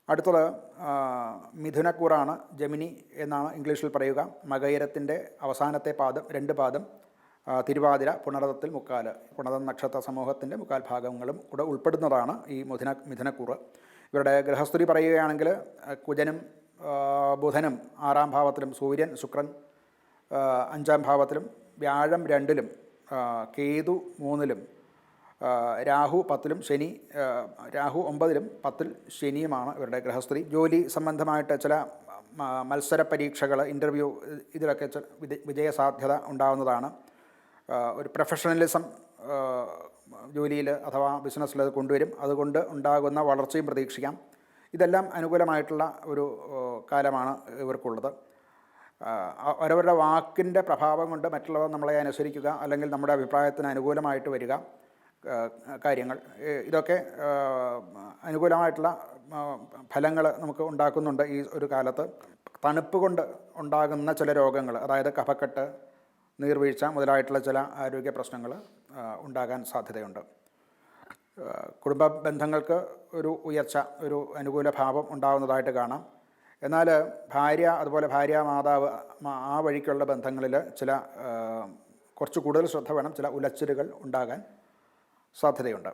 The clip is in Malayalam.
അടുത്തത് മിഥുനക്കൂറാണ്, ജെമിനി എന്നാണ് ഇംഗ്ലീഷിൽ പറയുക. മകയിരത്തിൻ്റെ അവസാനത്തെ പാദം, 2 പാദം തിരുവാതിര, പുണർതത്തിൽ മുക്കാൽ, പുണർതം നക്ഷത്ര സമൂഹത്തിൻ്റെ മുക്കാൽ ഭാഗങ്ങളും കൂടെ ഉൾപ്പെടുന്നതാണ് ഈ മിഥുനക്കൂറ്. ഇവരുടെ ഗ്രഹസ്ഥിതി പറയുകയാണെങ്കിൽ കുജനും ബുധനും 6-ാം ഭാവത്തിലും, സൂര്യൻ ശുക്രൻ 5-ാം ഭാവത്തിലും, വ്യാഴം 2-ലും, കേതു 3-ലും, രാഹു 10-ലും, രാഹു 9-ലും 10-ൽ ശനിയുമാണ് ഇവരുടെ ഗ്രഹസ്ഥിതി. ജോലി സംബന്ധമായിട്ട് ചില മത്സര പരീക്ഷകൾ, ഇൻ്റർവ്യൂ, ഇതിലൊക്കെ വിജയസാധ്യത ഉണ്ടാകുന്നതാണ്. ഒരു പ്രൊഫഷണലിസം ജോലിയിൽ അഥവാ ബിസിനസ്സിൽ അത് കൊണ്ടുവരും. അതുകൊണ്ട് ഉണ്ടാകുന്ന വളർച്ചയും പ്രതീക്ഷിക്കാം. ഇതെല്ലാം അനുകൂലമായിട്ടുള്ള ഒരു കാലമാണ് ഇവർക്കുള്ളത്. അവരവരുടെ വാക്കിൻ്റെ പ്രഭാവം കൊണ്ട് മറ്റുള്ളവർ നമ്മളെ അനുസരിക്കുക, അല്ലെങ്കിൽ നമ്മുടെ അഭിപ്രായത്തിന് അനുകൂലമായിട്ട് വരിക കാര്യങ്ങൾ, ഇതൊക്കെ അനുകൂലമായിട്ടുള്ള ഫലങ്ങൾ നമുക്ക് ഉണ്ടാക്കുന്നുണ്ട്. ഈ ഒരു കാലത്ത് തണുപ്പ് കൊണ്ട് ഉണ്ടാകുന്ന ചില രോഗങ്ങൾ, അതായത് കഫക്കെട്ട്, നീർവീഴ്ച മുതലായിട്ടുള്ള ചില ആരോഗ്യ പ്രശ്നങ്ങൾ ഉണ്ടാകാൻ സാധ്യതയുണ്ട്. കുടുംബ ബന്ധങ്ങൾക്ക് ഒരു ഉയർച്ച, ഒരു അനുകൂല ഭാവം ഉണ്ടാകുന്നതായിട്ട് കാണാം. എന്നാൽ ഭാര്യ, അതുപോലെ ഭാര്യ മാതാവ്, ആ വഴിക്കുള്ള ബന്ധങ്ങളിൽ ചില കുറച്ച് കൂടുതൽ ശ്രദ്ധ വേണം. ചില ഉലച്ചിലുകൾ ഉണ്ടാകാൻ സാധ്യതയുണ്ട്.